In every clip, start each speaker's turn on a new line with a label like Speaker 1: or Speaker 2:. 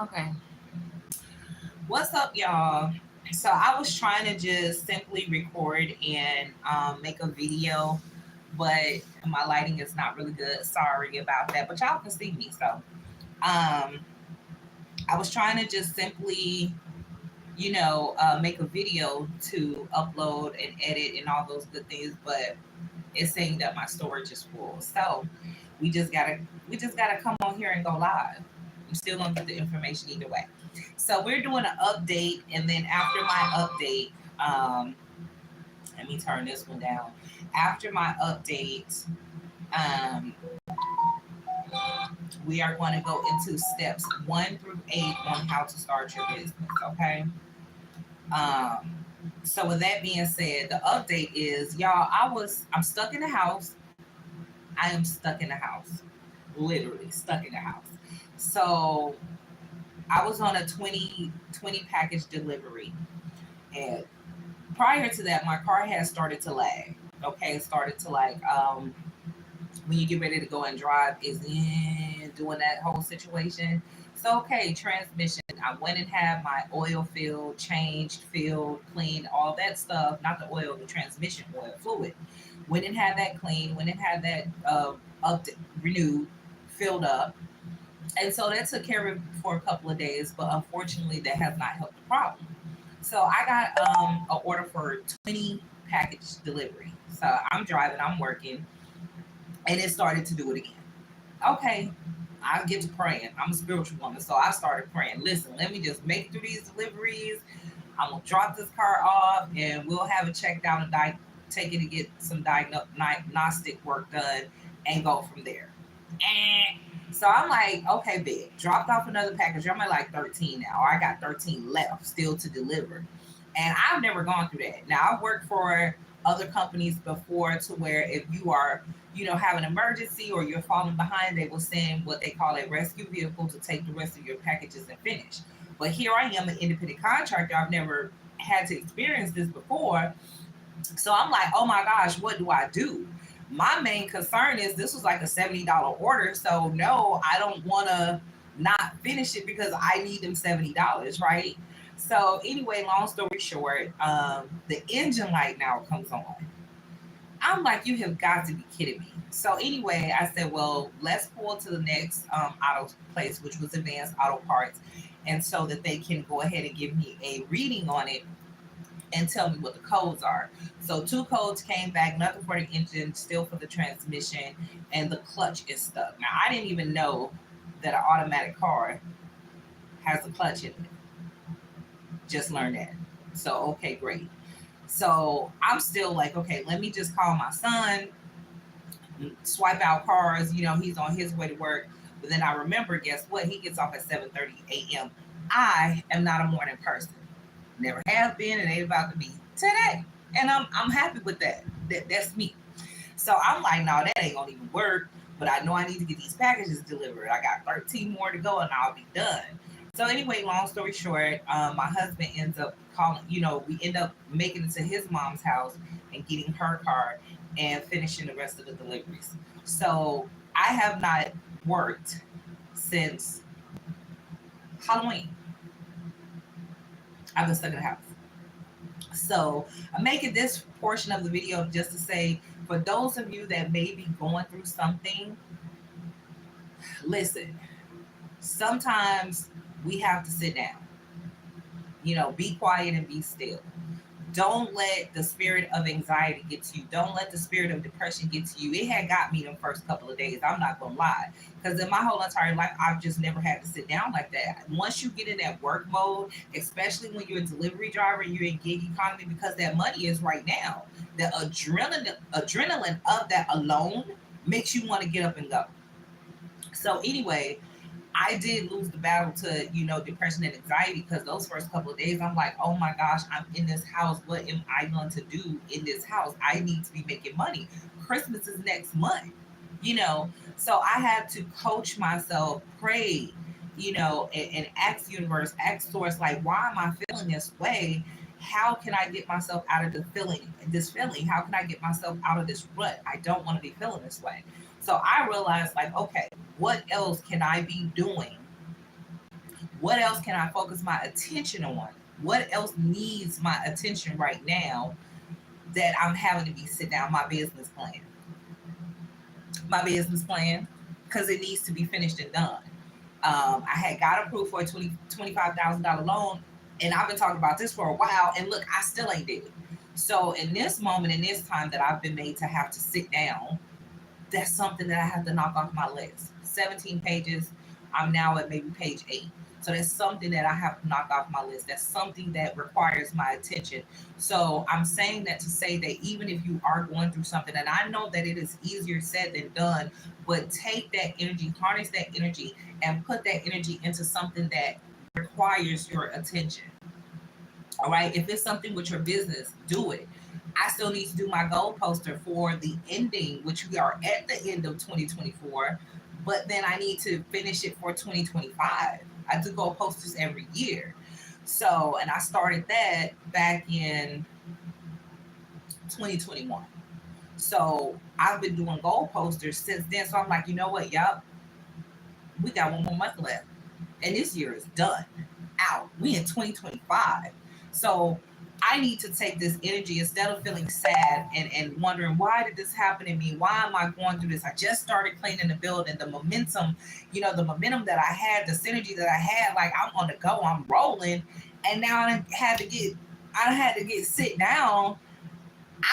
Speaker 1: Okay.
Speaker 2: What's up, y'all? So I was trying to just simply record and make a video, but my lighting is not really good. Sorry about that, but y'all can see me. So I was trying to just simply, make a video to upload and edit and all those good things, but it's saying that my storage is full. So we just gotta we just gotta come on here and go live. I'm still gonna get the information either way. So we're doing an update, and then after my update, let me turn this one down. After my update, um, we are going to go into steps 1 through 8 on how to start your business. Okay. Um, so with that being said, the update is, y'all. I'm stuck in the house. I am stuck in the house, literally stuck in the house. So I was on a 20 package delivery, and prior to that, my car had started to lag. Okay, it started to like when you get ready to go and drive, is in doing that whole situation. So okay, transmission. I went and had my oil filled, changed, filled, cleaned, all that stuff. Not the oil, the transmission oil fluid. Went and had that cleaned. Went and had that up renewed, filled up. And so that took care of it for a couple of days, but unfortunately, that has not helped the problem. So I got an order for 20 package delivery. So I'm driving, I'm working, and it started to do it again. Okay, I get to praying. I'm a spiritual woman, so I started praying. Listen, let me just make it through these deliveries. I'm gonna drop this car off, and we'll have it checked out and take it to get some diagnostic work done, and go from there. And so I'm like, okay, big. Dropped off another package. I'm at like 13 now. I got 13 left still to deliver. And I've never gone through that. Now, I've worked for other companies before to where if you are, have an emergency or you're falling behind, they will send what they call a rescue vehicle to take the rest of your packages and finish. But here I am, an independent contractor. I've never had to experience this before. So I'm like, oh my gosh, what do I do? My main concern is this was like a $70 order. So no, I don't want to not finish it because I need them $70, right? So anyway, long story short, the engine light now comes on. I'm like, you have got to be kidding me. So anyway, I said, well, let's pull to the next auto place, which was Advanced Auto Parts, and so that they can go ahead and give me a reading on it and tell me what the codes are. So two codes came back, nothing for the engine, still for the transmission, and the clutch is stuck. Now I didn't even know that an automatic car has a clutch in it. Just learned that. So okay, great. So I'm still like, okay, let me just call my son, swipe out cars. He's on his way to work. But then I remember, guess what? He gets off at 7:30 a.m. I am not a morning person. Never have been and ain't about to be today. And I'm happy with that. That's me. So I'm like, no, that ain't gonna even work. But I know I need to get these packages delivered. I got 13 more to go and I'll be done. So anyway, long story short, my husband ends up calling. We end up making it to his mom's house and getting her car and finishing the rest of the deliveries. So I have not worked since Halloween. I've been stuck in the house. So I'm making this portion of the video just to say, for those of you that may be going through something, listen, sometimes we have to sit down, be quiet and be still. Don't let the spirit of anxiety get to you. Don't let the spirit of depression get to you. It had got me the first couple of days. I'm not gonna lie, because in my whole entire life, I've just never had to sit down like that. Once you get in that work mode, especially when you're a delivery driver and you're in gig economy, because that money is right now. The adrenaline of that alone makes you want to get up and go. So anyway, I did lose the battle to, depression and anxiety, because those first couple of days, I'm like, oh my gosh, I'm in this house. What am I going to do in this house? I need to be making money. Christmas is next month, you know. So I had to coach myself, pray, and ask universe, ask source, like, why am I feeling this way? How can I get myself out of this feeling? How can I get myself out of this rut? I don't want to be feeling this way. So I realized, like, okay, what else can I be doing What else can I focus my attention on? What else needs my attention right now that I'm having to be sit down? My business plan, because it needs to be finished and done. I had got approved for a $25,000 loan, and I've been talking about this for a while. And look, I still ain't did it. So in this moment, in this time that I've been made to have to sit down, that's something that I have to knock off my list. 17 pages. I'm now at maybe page 8. So that's something that I have to knock off my list. That's something that requires my attention. So I'm saying that to say that even if you are going through something, and I know that it is easier said than done, but take that energy, harness that energy, and put that energy into something that requires your attention. All right. If it's something with your business, do it. I still need to do my goal poster for the ending, which we are at the end of 2024, but then I need to finish it for 2025. I do goal posters every year. So, and I started that back in 2021. So I've been doing goal posters since then. So I'm like, you know what? Yup, we got one more month left. And this year is done. Out. We in 2025. So I need to take this energy instead of feeling sad and wondering why did this happen to me? Why am I going through this? I just started cleaning the building. The momentum, the momentum that I had, the synergy that I had, like I'm on the go, I'm rolling. And now I had to get sit down.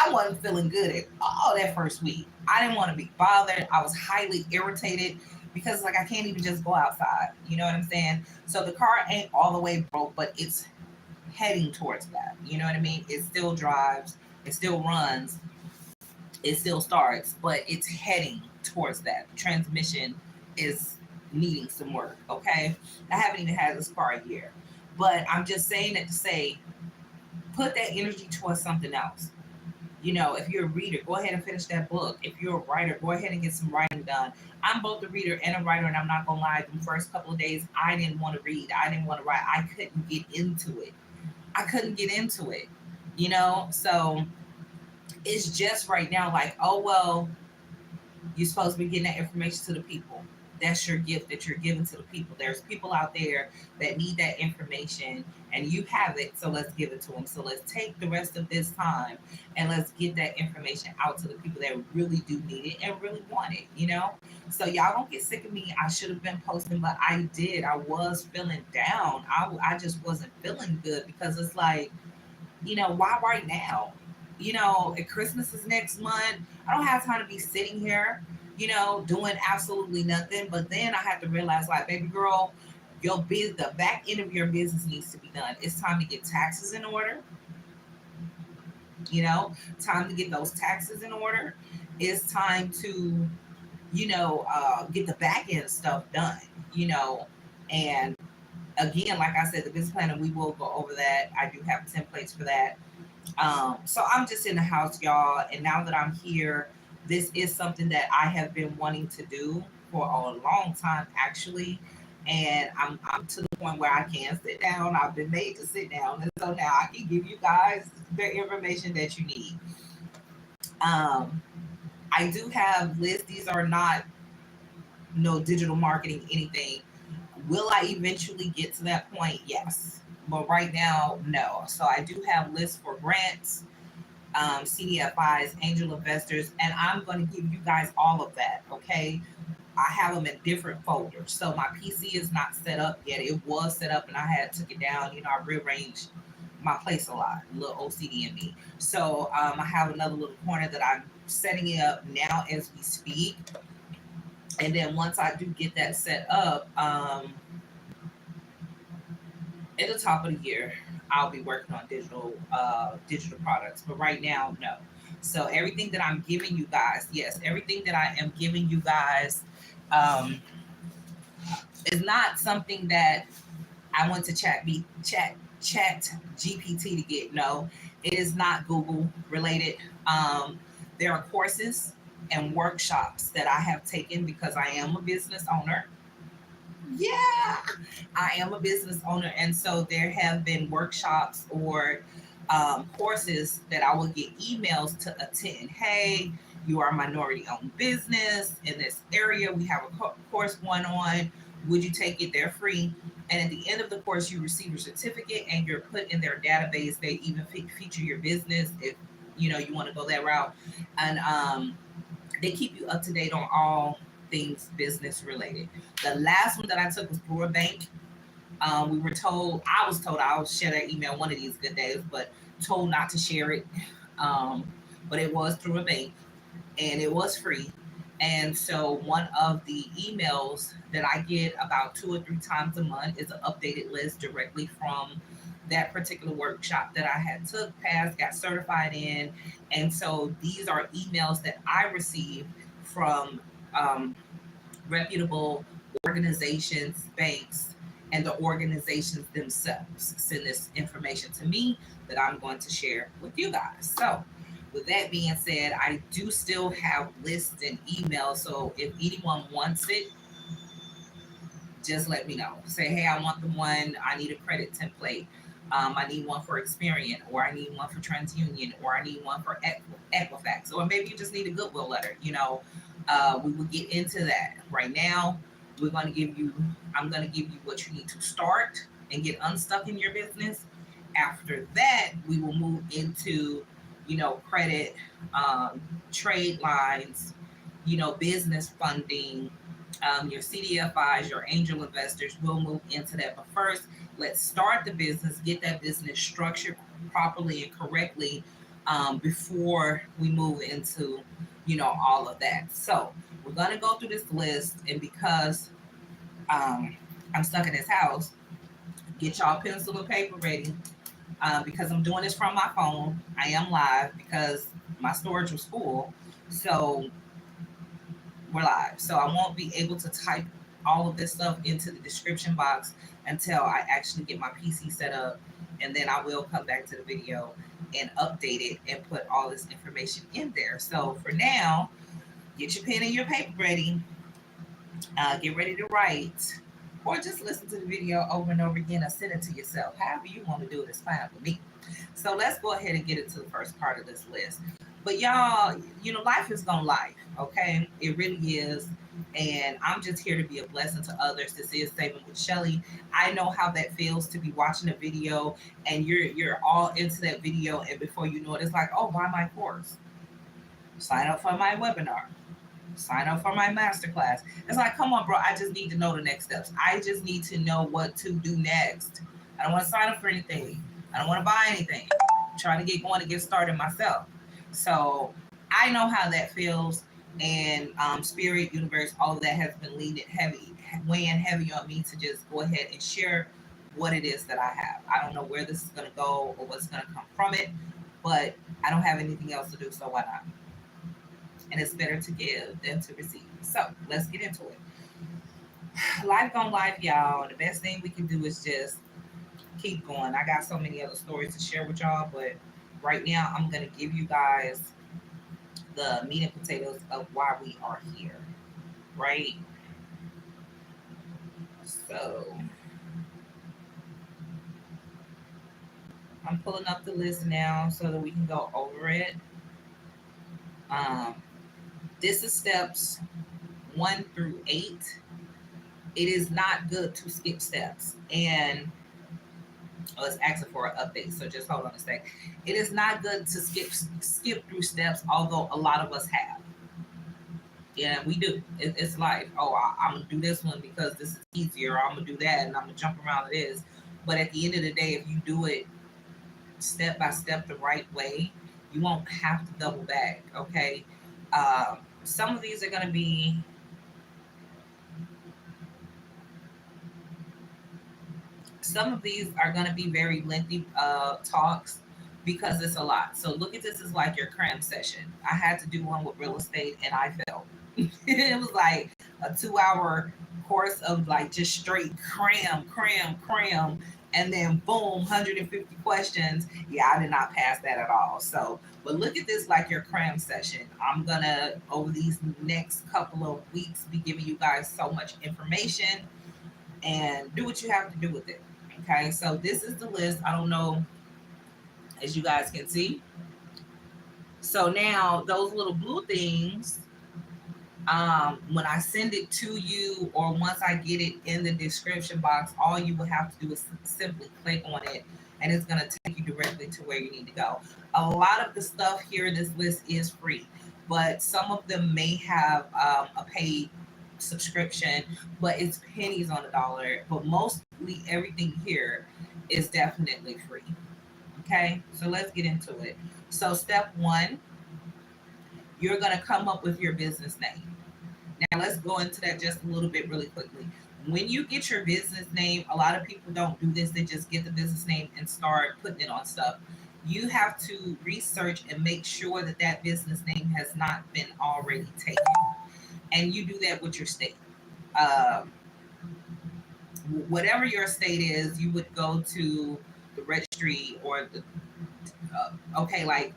Speaker 2: I wasn't feeling good at all that first week. I didn't want to be bothered. I was highly irritated because like I can't even just go outside. You know what I'm saying? So the car ain't all the way broke, but it's heading towards that. You know what I mean? It still drives, it still runs, it still starts, but it's heading towards that. The transmission is needing some work. Okay. I haven't even had this car a year. But I'm just saying it to say put that energy towards something else. If you're a reader, go ahead and finish that book. If you're a writer, go ahead and get some writing done. I'm both a reader and a writer, and I'm not gonna lie, the first couple of days I didn't want to read. I didn't want to write. I couldn't get into it. So it's just right now like, oh well, you're supposed to be getting that information to the people. That's your gift that you're giving to the people. There's people out there that need that information and you have it. So let's give it to them. So let's take the rest of this time and let's get that information out to the people that really do need it and really want it. So y'all don't get sick of me. I should have been posting, but I did. I was feeling down. I just wasn't feeling good because it's like, why right now? If Christmas is next month, I don't have time to be sitting here, doing absolutely nothing. But then I had to realize, like, baby girl, the back end of your business needs to be done. It's time to get taxes in order. Time to get those taxes in order. It's time to, get the back end stuff done. And again, like I said, the business plan, and we will go over that. I do have templates for that. So I'm just in the house, y'all. And now that I'm here, this is something that I have been wanting to do for a long time, actually. And I'm to the point where I can sit down. I've been made to sit down. And so now I can give you guys the information that you need. I do have lists. These are not no digital marketing, anything. Will I eventually get to that point? Yes. But right now, no. So I do have lists for grants, CDFIs, angel investors, and I'm going to give you guys all of that. Okay. I have them in different folders. So my PC is not set up yet. It was set up and I had took it down. I rearranged my place a lot, a little OCD in me. So I have another little corner that I'm setting it up now as we speak. And then once I do get that set up, at the top of the year, I'll be working on digital products. But right now, no. So everything that I'm giving you guys, yes, everything that I am giving you guys is not something that I went to chat GPT to get. No, it is not Google related. There are courses and workshops that I have taken because I am a business owner. Yeah, I am a business owner. And so there have been workshops or courses that I will get emails to attend. Hey, you are a minority owned business in this area. We have a course going on. Would you take it? They're free. And at the end of the course, you receive a certificate and you're put in their database. They even feature your business if you want to go that route. And they keep you up to date on all things business related. The last one that I took was through a bank. We were told, I was told I'll share that email one of these good days, but told not to share it. Um, but it was through a bank and it was free. And so one of the emails that I get about 2 or 3 times a month is an updated list directly from that particular workshop that I had took, passed, got certified in. And so these are emails that I receive from um, reputable organizations, banks, and the organizations themselves send this information to me that I'm going to share with you guys. So, with that being said, I do still have lists and emails. So, if anyone wants it, just let me know. Say, hey, I want the one, I need a credit template. I need one for Experian, or I need one for TransUnion, or I need one for Equifax, or maybe you just need a Goodwill letter. We will get into that. Right now, we're going to give you, I'm going to give you what you need to start and get unstuck in your business. After that, we will move into, credit, trade lines, business funding, your CDFIs, your angel investors. We'll move into that. But first, let's start the business, get that business structured properly and correctly before we move into, all of that. So we're going to go through this list. And because I'm stuck in this house, get y'all pencil and paper ready because I'm doing this from my phone. I am live because my storage was full. So we're live. So I won't be able to type all of this stuff into the description box until I actually get my PC set up. And then I will come back to the video and update it and put all this information in there. So for now, get your pen and your paper ready. Get ready to write. Or just listen to the video over and over again or send it to yourself. However you want to do it is fine with me. So let's go ahead and get into the first part of this list. But y'all, life is gonna life, okay? It really is. And I'm just here to be a blessing to others. This is Saving with Shelly. I know how that feels to be watching a video and you're all into that video, and before you know it, it's like, oh, buy my course, sign up for my webinar, sign up for my masterclass. It's like, come on, bro. I just need to know the next steps. I just need to know what to do next. I don't want to sign up for anything. I don't want to buy anything. I'm trying to get going to get started myself. So I know how that feels. And spirit, universe, all of that has been weighing heavy on me to just go ahead and share what it is that I have. I don't know where this is going to go or what's going to come from it, but I don't have anything else to do, so why not? And it's better to give than to receive. So let's get into it. Life on life, y'all. The best thing we can do is just keep going. I got so many other stories to share with y'all, but right now I'm going to give you guys the meat and potatoes of why we are here, right? So I'm pulling up the list now so that we can go over it. This is steps 1 through 8. It is not good to skip steps. And it's asking for an update, so just hold on a sec. It is not good to skip through steps, although a lot of us have. Yeah, we do. It's like, oh, I'm gonna do this one because this is easier. Or I'm gonna do that, and I'm gonna jump around this. But at the end of the day, if you do it step by step the right way, you won't have to double back. Okay. Some of these are gonna be very lengthy talks because it's a lot. So look at this as like your cram session. I had to do one with real estate and I failed. It was like a 2-hour course of like just straight cram, and then boom, 150 questions. Yeah, I did not pass that at all. So, but look at this like your cram session. I'm gonna, over these next couple of weeks, be giving you guys so much information, and do what you have to do with it. Okay, so this is the list. I don't know, as you guys can see. So now those little blue things When I send it to you, or once I get it in the description box, all you will have to do is simply click on it, and it's going to take you directly to where you need to go. A lot of the stuff here in this list is free, but some of them may have a paid subscription, but it's pennies on the dollar. But mostly everything here is definitely free. Okay, so let's get into it. So, step one, you're going to come up with your business name. Now, let's go into that just a little bit really quickly. When you get your business name, a lot of people don't do this. They just get the business name and start putting it on stuff. You have to research and make sure that that business name has not been already taken. And you do that with your state. Um, Whatever your state is, you would go to the registry or the, okay, like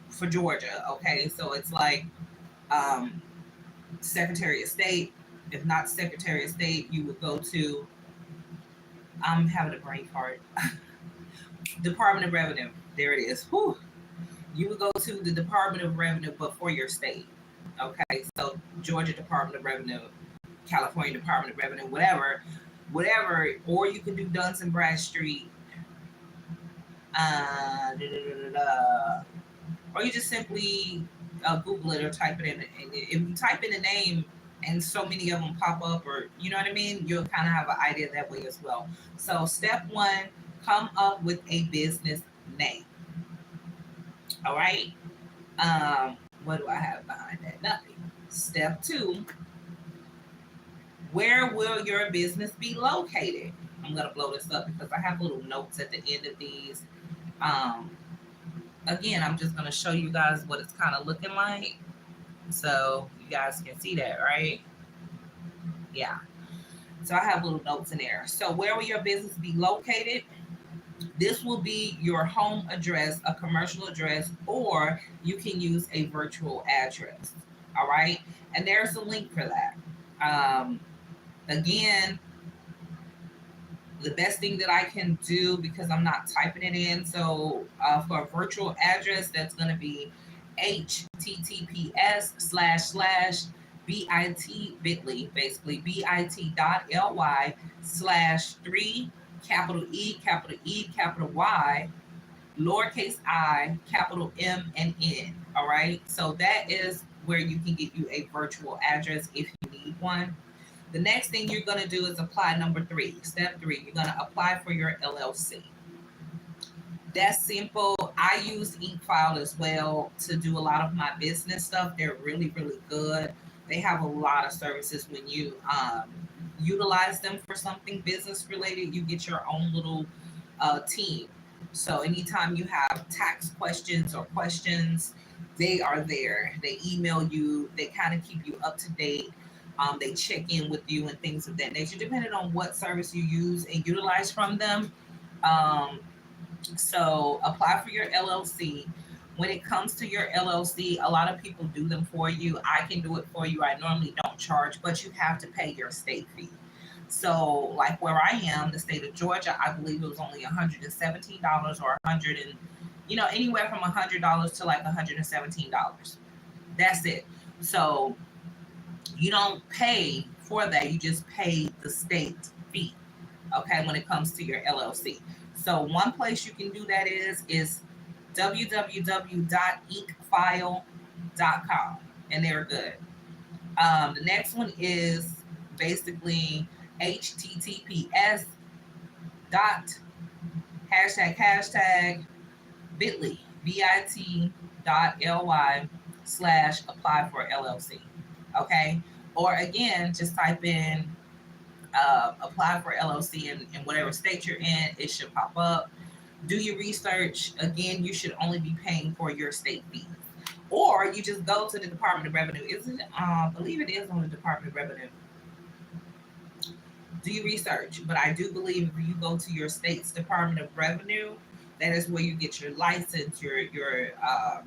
Speaker 2: for Georgia, okay? So it's like um, Secretary of State. If not Secretary of State, you would go to, I'm having a brain fart, Department of Revenue. There it is. Whew. You would go to the Department of Revenue, but for your state. Okay, so Georgia Department of Revenue, California Department of Revenue, whatever. Or you can do Duns and Bradstreet, da, da, da, da, or you just simply Google it or type it in. And if you type in a name and so many of them pop up, or you know what I mean, you'll kind of have an idea that way as well. So, step one, come up with a business name. All right. What do I have behind that? Nothing. Step two, where will your business be located? I'm going to blow this up because I have little notes at the end of these. Um, Again, I'm just going to show you guys what it's kind of looking like so you guys can see that, right? Yeah. So I have little notes in there. So where will your business be located? This will be your home address, a commercial address, or you can use a virtual address. All right. And there's a link for that. Again, the best thing that I can do, because I'm not typing it in. So for a virtual address, that's going to be https://bit.ly, basically bit.ly/3 capital E, capital E, capital Y, lowercase I, capital M, and N. All right. So that is where you can get you a virtual address if you need one. The next thing you're going to do is apply number three. Step three, you're going to apply for your LLC. That's simple. I use eFile as well to do a lot of my business stuff. They're really, really good. They have a lot of services. When you utilize them for something business related, you get your own little team. So anytime you have tax questions or questions, they are there. They email you. They kind of keep you up to date. They check in with you and things of that nature, depending on what service you use and utilize from them. Um, so apply for your LLC. When it comes to your LLC, a lot of people do them for you. I can do it for you. I normally don't charge, but you have to pay your state fee. So, like where I am, the state of Georgia, I believe it was only $117 or 100 and anywhere from $100 to like $117. That's it. So you don't pay for that. You just pay the state fee. Okay, when it comes to your LLC. So one place you can do that is www.inkfile.com, and they're good. The next one is basically https dot hashtag bit.ly bit.ly/apply for LLC. Okay, or again, just type in apply for LLC in whatever state you're in. It should pop up. Do your research. Again, you should only be paying for your state fees. Or you just go to the Department of Revenue. Isn't it? I believe it is on the Department of Revenue. Do your research. But I do believe if you go to your state's Department of Revenue, that is where you get your license, your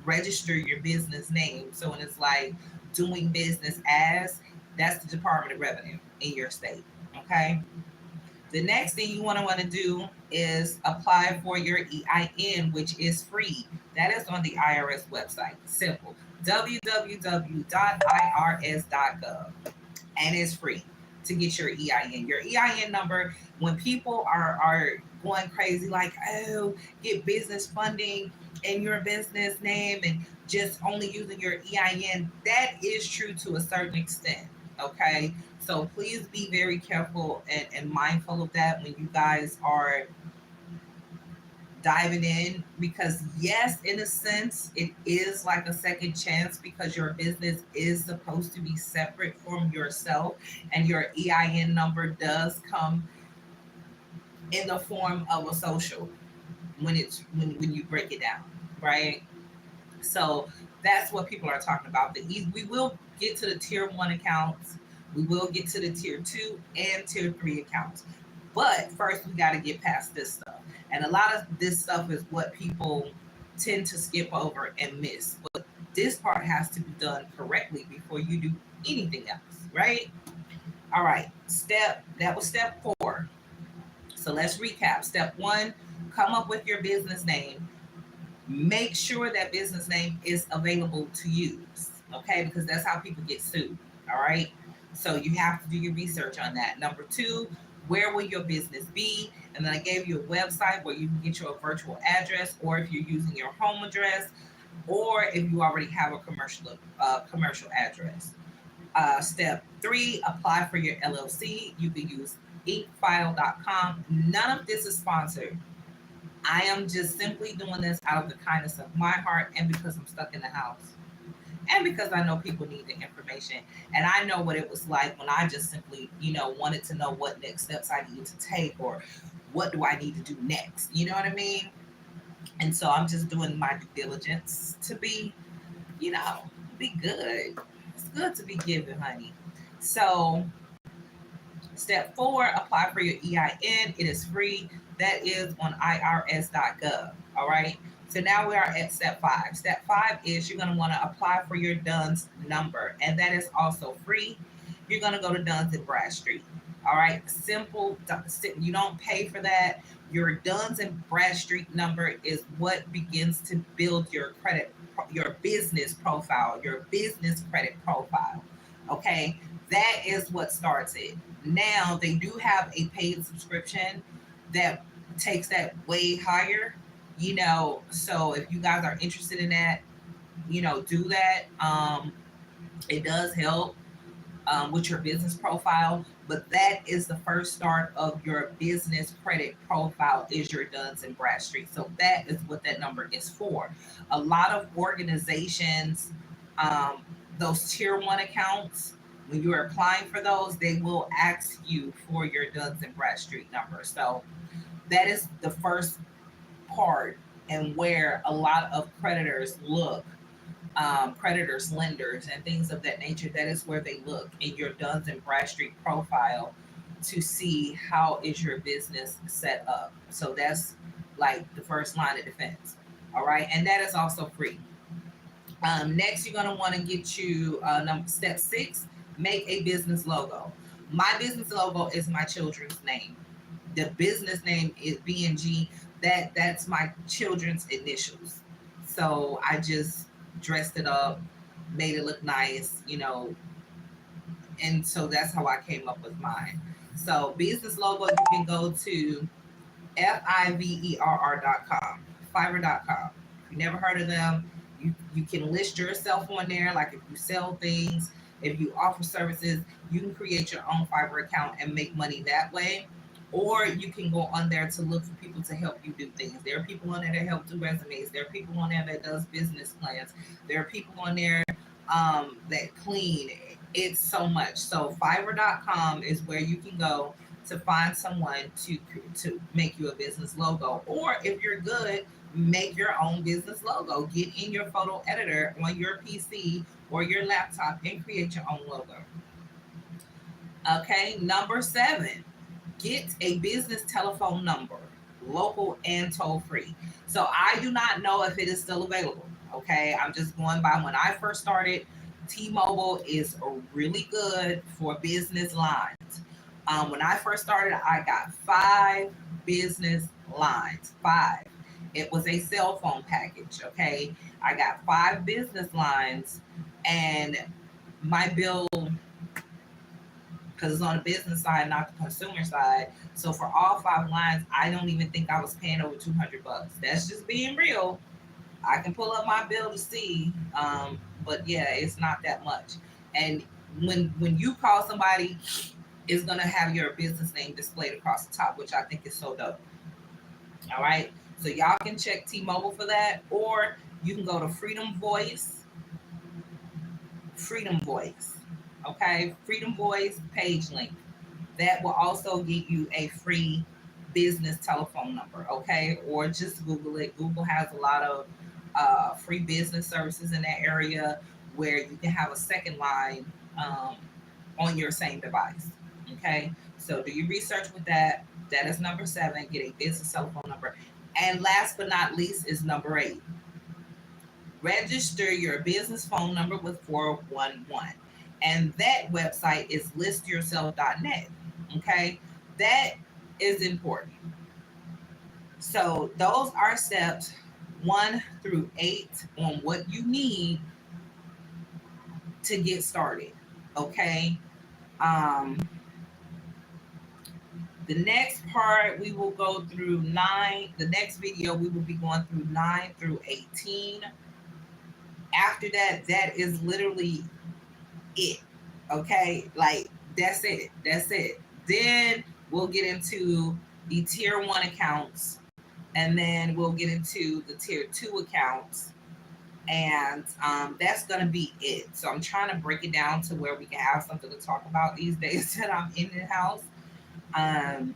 Speaker 2: register your business name. So when it's like doing business as, that's the Department of Revenue in your state. Okay. The next thing you want to do is apply for your EIN, which is free. That is on the IRS website. Simple. www.irs.gov. And it's free to get your EIN. Your EIN number, when people are going crazy, like, oh, get business funding in your business name and just only using your EIN, that is true to a certain extent. Okay. So please be very careful and mindful of that when you guys are diving in, because yes, in a sense it is like a second chance because your business is supposed to be separate from yourself, and your EIN number does come in the form of a social when you break it down, right? So that's what people are talking about. We will get to the tier 1 accounts, we will get to the tier 2 and tier 3 accounts, but first we got to get past this stuff. And a lot of this stuff is what people tend to skip over and miss. But this part has to be done correctly before you do anything else, right? All right. That was step 4. So let's recap. Step 1, come up with your business name. Make sure that business name is available to use, okay? Because that's how people get sued, all right? So you have to do your research on that. Number 2, where will your business be? And then I gave you a website where you can get your virtual address, or if you're using your home address, or if you already have a commercial address. Step 3, apply for your LLC. You can use inkfile.com. None of this is sponsored. I am just simply doing this out of the kindness of my heart and because I'm stuck in the house. And because I know people need the information. And I know what it was like when I just simply, wanted to know what next steps I need to take, or what do I need to do next. You know what I mean? And so I'm just doing my due diligence to be, be good. It's good to be given, honey. So step 4, apply for your EIN. It is free. That is on irs.gov. All right. So now we are at step 5. Step 5 is you're going to want to apply for your DUNS number, and that is also free. You're going to go to Duns and Bradstreet. All right. Simple. You don't pay for that. Your Duns and Bradstreet number is what begins to build your credit, your business profile, your business credit profile. Okay. That is what starts it. Now they do have a paid subscription that takes that way higher, so if you guys are interested in that, do that. It does help with your business profile, but that is the first start of your business credit profile, is your Duns and Bradstreet. So that is what that number is for. A lot of organizations, those tier 1 accounts, when you're applying for those, they will ask you for your Duns and Bradstreet number. So that is the first part, and where a lot of creditors look, creditors, lenders, and things of that nature. That is where they look in your Duns and Bradstreet profile to see how is your business set up. So that's like the first line of defense. All right, and that is also free. Next, you're going to want to get you step 6, make a business logo. My business logo is my children's name. The business name is BNG. That's my children's initials. So I just dressed it up, made it look nice, and so that's how I came up with mine. So business logo, you can go to fiverr.com, fiverr.com. If you never heard of them, you can list yourself on there. Like if you sell things, if you offer services, you can create your own Fiverr account and make money that way. Or you can go on there to look for people to help you do things. There are people on there that help do resumes. There are people on there that does business plans. There are people on there that clean. It's so much. So Fiverr.com is where you can go to find someone to make you a business logo. Or if you're good, make your own business logo. Get in your photo editor on your PC or your laptop and create your own logo. Okay, number 7, get a business telephone number, local and toll free. So I do not know if it is still available. Okay, I'm just going by when I first started. T-Mobile is really good for business lines. When I first started, I got 5 business lines, 5. It was a cell phone package. Okay. I got 5 business lines, and my bill, because it's on the business side, not the consumer side. So for all 5 lines, I don't even think I was paying over $200. That's just being real. I can pull up my bill to see, but yeah, it's not that much. And when you call somebody, it's gonna have your business name displayed across the top, which I think is so dope. All right, so y'all can check T-Mobile for that, or you can go to Freedom Voice. Freedom Voice. Okay, Freedom Voice page link. That will also get you a free business telephone number. Okay, or just Google it. Google has a lot of free business services in that area where you can have a second line um, on your same device. Okay, so do your research with that. That is number 7. Get a business telephone number. And last but not least is number 8. Register your business phone number with 411. And that website is listyourself.net. Okay, that is important. So those are steps 1 through 8 on what you need to get started. Okay. Um, the next part we will go through 9. The next video we will be going through 9 through 18. After that, that is literally it. Okay, like that's it. That's it. Then we'll get into the tier 1 accounts, and then we'll get into the tier 2 accounts, and that's gonna be it. So I'm trying to break it down to where we can have something to talk about these days that I'm in the house. And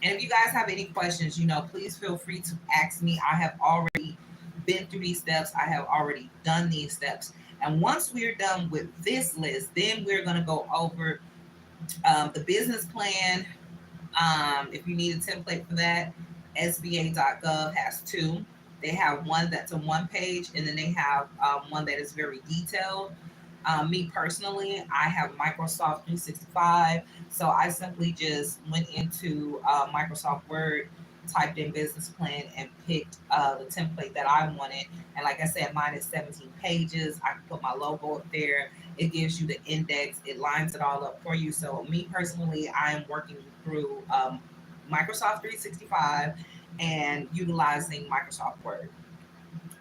Speaker 2: if you guys have any questions, please feel free to ask me. I have already been through these steps. I have already done these steps. And once we're done with this list, then we're going to go over the business plan. If you need a template for that, SBA.gov has 2. They have one that's a 1 page, and then they have one that is very detailed. Me personally, I have Microsoft 365. So I simply just went into Microsoft Word, typed in business plan, and picked the template that I wanted. And like I said, mine is 17 pages. I can put my logo up there. It gives you the index. It lines it all up for you. So me personally, I am working through Microsoft 365 and utilizing Microsoft Word.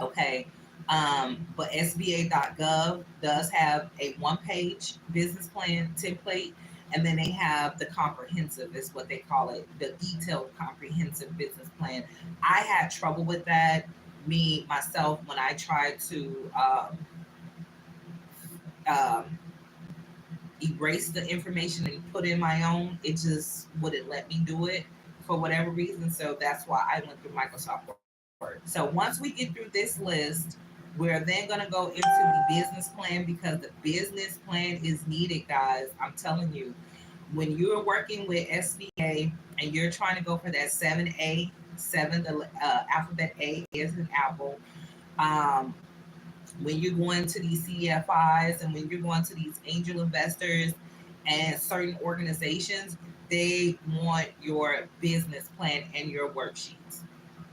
Speaker 2: Okay. But SBA.gov does have a 1 page business plan template, and then they have the comprehensive, is what they call it, the detailed comprehensive business plan. I had trouble with that, me myself, when I tried to um, erase the information and put in my own. It just wouldn't let me do it for whatever reason. So that's why I went through Microsoft Word. So once we get through this list, we're then going to go into the business plan, because the business plan is needed, guys. I'm telling you, when you're working with SBA and you're trying to go for that 7A, 7, the alphabet A is an apple. Um, when you're going to these CFIs and when you're going to these angel investors and certain organizations, they want your business plan and your worksheets,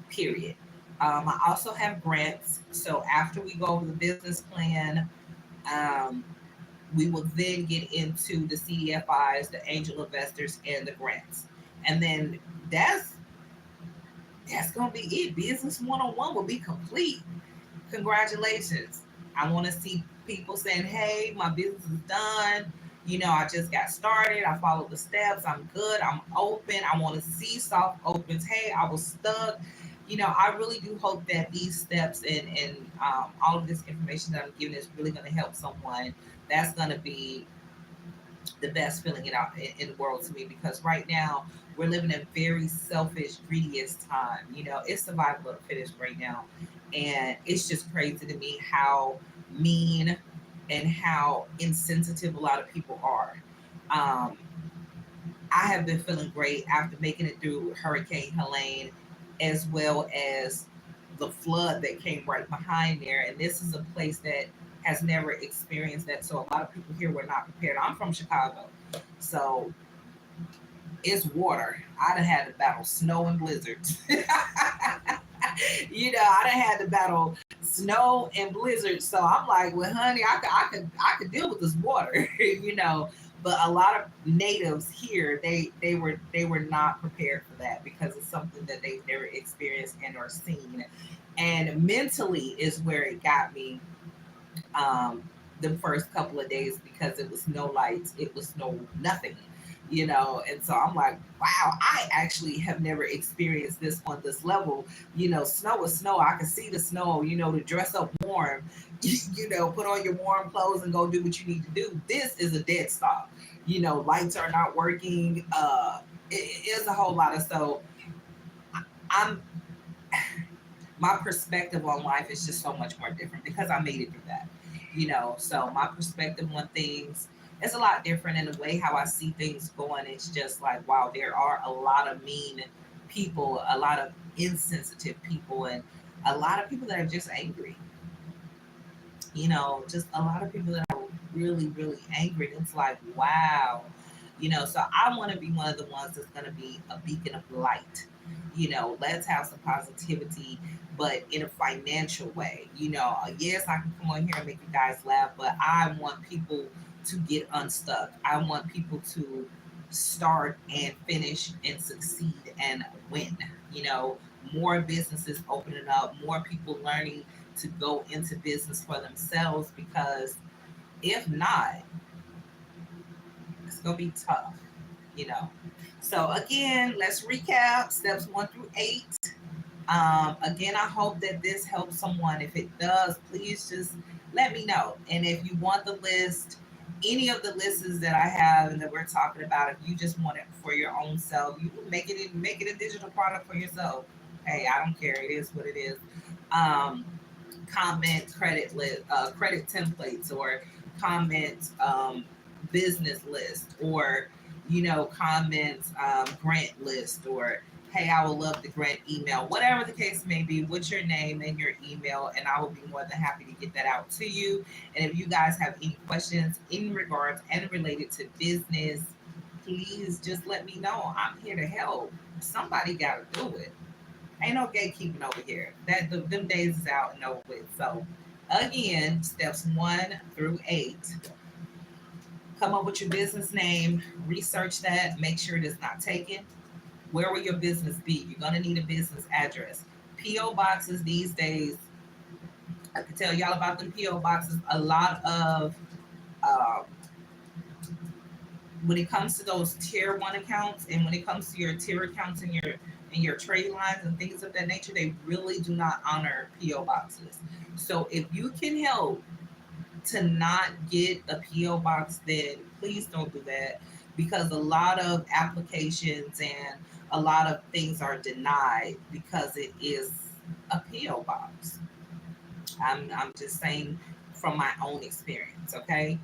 Speaker 2: period. I also have grants. So after we go over the business plan, um, we will then get into the CDFIs, the angel investors, and the grants. And then that's that's gonna be it. Business 101 will be complete. Congratulations. I want to see people saying, hey, my business is done. I just got started. I followed the steps. I'm good. I'm open. I want to see soft opens. Hey, I was stuck. I really do hope that these steps and all of this information that I'm giving is really going to help someone. That's going to be the best feeling in the world to me, because right now we're living in very selfish, greediest time. It's survival of the fittest right now. And it's just crazy to me how mean and how insensitive a lot of people are. Um, I have been feeling great after making it through Hurricane Helene, as well as the flood that came right behind there. And this is a place that has never experienced that. So a lot of people here were not prepared. I'm from Chicago. So it's water. I'd have had to battle snow and blizzards. I done had to battle snow and blizzard. So I'm like, well, honey, I could deal with this water, But a lot of natives here, they were not prepared for that because it's something that they've never experienced and or seen. And mentally is where it got me um, the first couple of days because it was no lights, it was no nothing, And so I'm like, wow, I actually have never experienced this on this level. Snow is snow. I can see the snow, to dress up warm, put on your warm clothes and go do what you need to do. This is a dead stop. Lights are not working. It is a whole lot of so. I'm my perspective on life is just so much more different because I made it through that. So my perspective on things is a lot different in the way how I see things going. It's just like, wow, there are a lot of mean people, a lot of insensitive people, and a lot of people that are just angry. Just a lot of people that are really, really angry. And it's like, wow. So I want to be one of the ones that's going to be a beacon of light. Let's have some positivity, but in a financial way. Yes, I can come on here and make you guys laugh, but I want people to get unstuck. I want people to start and finish and succeed and win. More businesses opening up, more people learning to go into business for themselves because if not, it's gonna be tough, you know. So again, let's recap steps 1 through 8. Again, I hope that this helps someone. If it does, please just let me know. And if you want the list, any of the lists that I have and that we're talking about, if you just want it for your own self, you can make it a digital product for yourself. Hey, I don't care. It is what it is. Um, Comment credit list, credit templates, or comment business list, or comment grant list, or hey, I would love the grant email, whatever the case may be. What's your name and your email, and I will be more than happy to get that out to you. And if you guys have any questions in regards and related to business, please just let me know. I'm here to help. Somebody got to do it. Ain't no gatekeeping over here. Them days is out and over with. So again, steps 1 through 8. Come up with your business name, research that, make sure it is not taken. Where will your business be? You're gonna need a business address. PO boxes these days, I can tell y'all about the PO boxes. A lot of uh, when it comes to those tier 1 accounts, and when it comes to your tier accounts and your trade lines and things of that nature, they really do not honor PO boxes. So if you can help to not get a PO box, then please don't do that, because a lot of applications and a lot of things are denied because it is a PO box. I'm just saying from my own experience. Okay.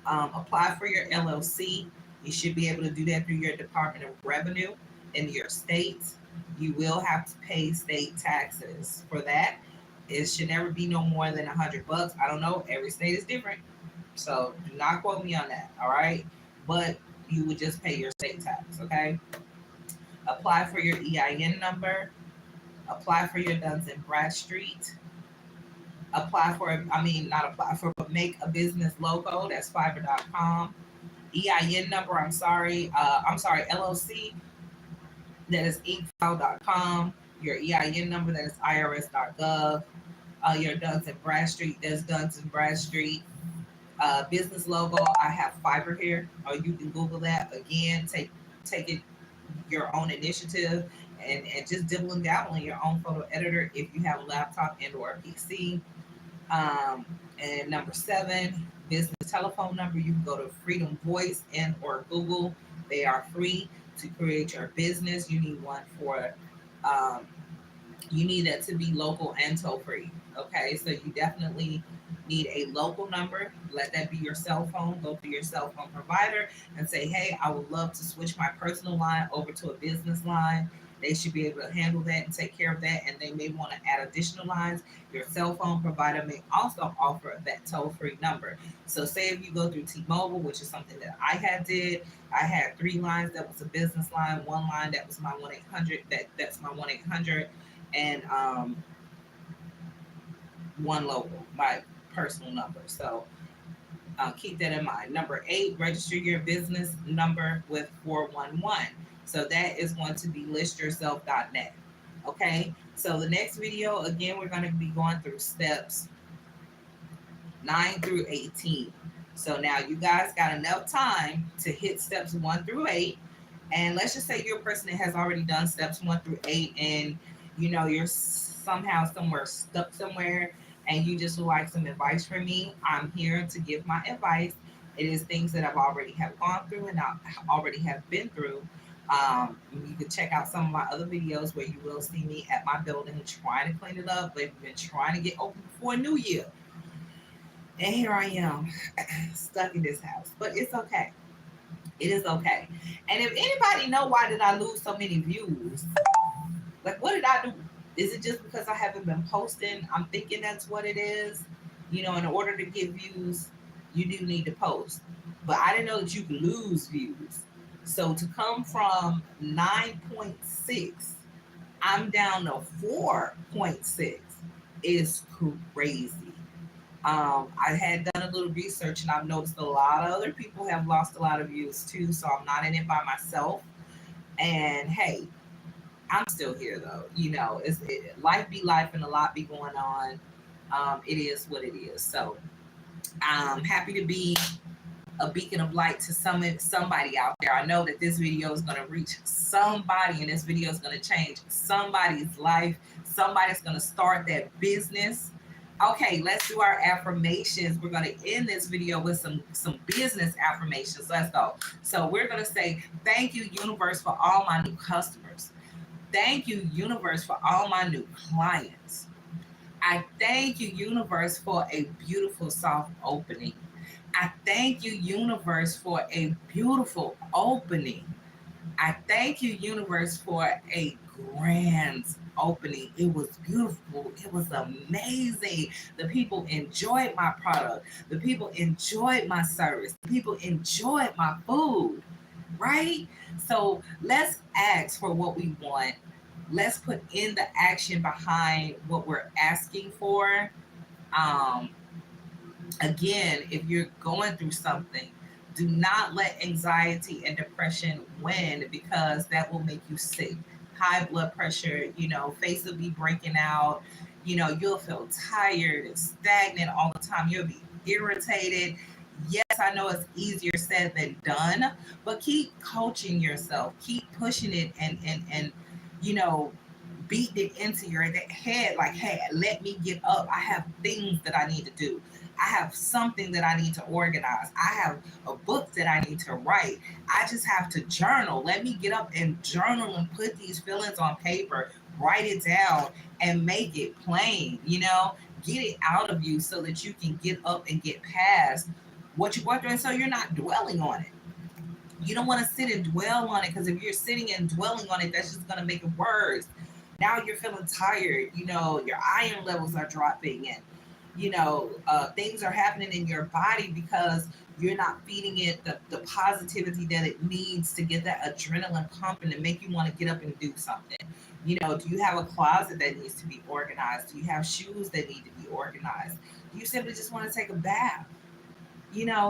Speaker 2: Apply for your LLC. You should be able to do that through your Department of Revenue in your state. You will have to pay state taxes for that. It should never be no more than $100. I don't know. Every state is different. So do not quote me on that. All right. But you would just pay your state tax. Okay. Apply for your EIN number. Apply for your Duns and Bradstreet. Not apply for, but make a business logo. That's fiverr.com. EIN number, I'm sorry, LLC, that is inkfile.com. Your EIN number, that is irs.gov. Your Duns and Bradstreet, there's Duns and Bradstreet. Business logo, I have Fiverr here, or you can Google that. Again, take it your own initiative, and just dibble and dabble in your own photo editor if you have a laptop and or a PC. And number 7, business telephone number. You can go to Freedom Voice and or Google. They are free to create your business. You need one for um, you need that to be local and toll free. Okay, so you definitely need a local number. Let that be your cell phone. Go to your cell phone provider and say, hey, I would love to switch my personal line over to a business line. They should be able to handle that and take care of that. And they may want to add additional lines. Your cell phone provider may also offer that toll-free number. So say if you go through T-Mobile, which is something that I did, I had 3 lines. That was a business line. 1 line that was my 1-800. That's my 1-800. and one local, my personal number. So keep that in mind. Number 8, register your business number with 411. So that is going to be listyourself.net. Okay. So the next video, again, we're going to be going through steps 9 through 18. So now you guys got enough time to hit steps 1 through 8. And let's just say you're a person that has already done steps 1 through 8, and you're somehow somewhere stuck somewhere, and you just would like some advice from me. I'm here to give my advice. It is things that I've already have gone through and I already have been through. You can check out some of my other videos where you will see me at my building trying to clean it up. They've been trying to get open before New Year. And here I am, stuck in this house. But it's okay. It is okay. And if anybody know why did I lose so many views, like what did I do? Is it just because I haven't been posting? I'm thinking that's what it is. In order to get views, you do need to post. But I didn't know that you could lose views. So to come from 9.6, I'm down to 4.6 is crazy. I had done a little research and I've noticed a lot of other people have lost a lot of views too. So I'm not in it by myself. And hey, I'm still here though. Life be life and a lot be going on. It is what it is. So I'm happy to be a beacon of light to somebody out there. I know that this video is going to reach somebody, and this video is going to change somebody's life. Somebody's going to start that business. Okay, let's do our affirmations. We're going to end this video with some business affirmations. Let's go. So we're going to say, thank you, universe, for all my new customers. Thank you, universe, for all my new clients. I thank you, universe, for a beautiful soft opening. I thank you, universe, for a beautiful opening. I thank you, universe, for a grand opening. It was beautiful. It was amazing. The people enjoyed my product. The people enjoyed my service. The people enjoyed my food, right? So let's ask for what we want. Let's put in the action behind what we're asking for. Again, if you're going through something, do not let anxiety and depression win, because that will make you sick. High blood pressure, face will be breaking out. You'll feel tired and stagnant all the time. You'll be irritated. Yes, I know it's easier said than done, but keep coaching yourself. Keep pushing it and beating it into your head like, hey, let me get up. I have things that I need to do. I have something that I need to organize. I have a book that I need to write. I just have to journal. Let me get up and journal and put these feelings on paper, write it down and make it plain, get it out of you so that you can get up and get past what you're going through. And so you're not dwelling on it. You don't want to sit and dwell on it, because if you're sitting and dwelling on it, that's just going to make it worse. Now you're feeling tired, your iron levels are dropping, and things are happening in your body because you're not feeding it the positivity that it needs to get that adrenaline pumping and make you want to get up and do something. Do you have a closet that needs to be organized? Do you have shoes that need to be organized? Do you simply just want to take a bath?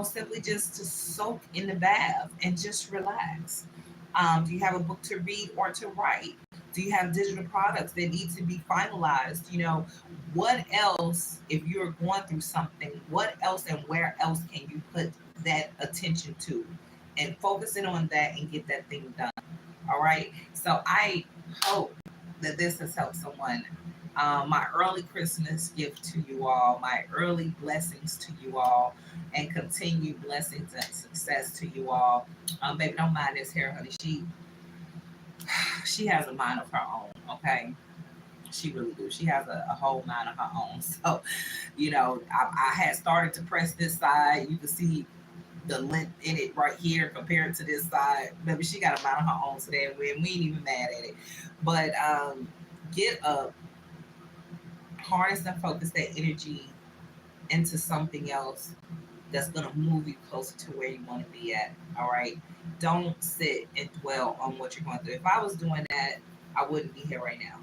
Speaker 2: Simply just to soak in the bath and just relax. Do you have a book to read or to write? Do you have digital products that need to be finalized? What else, if you're going through something, what else and where else can you put that attention to and focusing on that and get that thing done? All right. So I hope that this has helped someone. My early Christmas gift to you all, my early blessings to you all, and continued blessings and success to you all. Baby, don't mind this hair, honey. She has a mind of her own, okay? She really do. She has a whole mind of her own. So, I had started to press this side. You can see the length in it right here compared to this side. Baby, she got a mind of her own today, and we ain't even mad at it. But get up, harness and focus that energy into something else that's going to move you closer to where you want to be at. All right. Don't sit and dwell on what you're going through. If I was doing that, I wouldn't be here right now.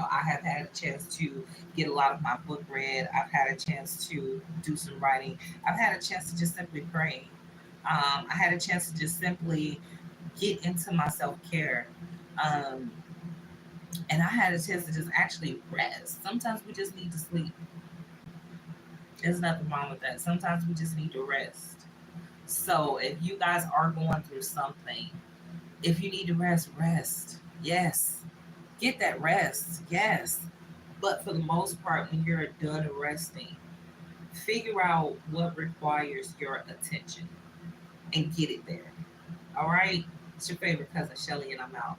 Speaker 2: I have had a chance to get a lot of my book read. I've had a chance to do some writing. I've had a chance to just simply pray. I had a chance to just simply get into my self care. Um, and I had a chance to just actually rest. Sometimes we just need to sleep. There's nothing wrong with that. Sometimes we just need to rest. So if you guys are going through something, if you need to rest, rest. Yes. Get that rest. Yes. But for the most part, when you're done resting, figure out what requires your attention and get it there. All right? It's your favorite cousin, Shelly, and I'm out.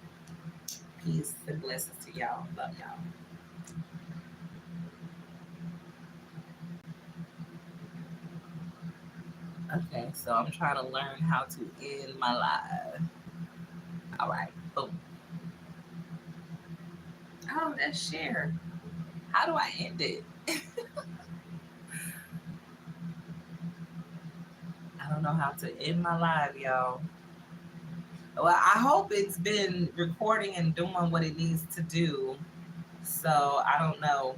Speaker 2: Peace and blessings to y'all. Love y'all. Okay, so I'm trying to learn how to end my live. All right, boom. Oh, that's share. How do I end it? I don't know how to end my live, y'all. Well, I hope it's been recording and doing what it needs to do. So I don't know.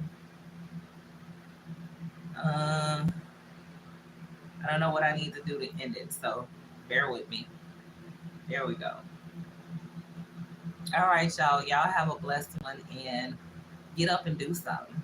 Speaker 2: Um, I don't know what I need to do to end it. So bear with me. There we go. All right, y'all. Y'all have a blessed one and get up and do something.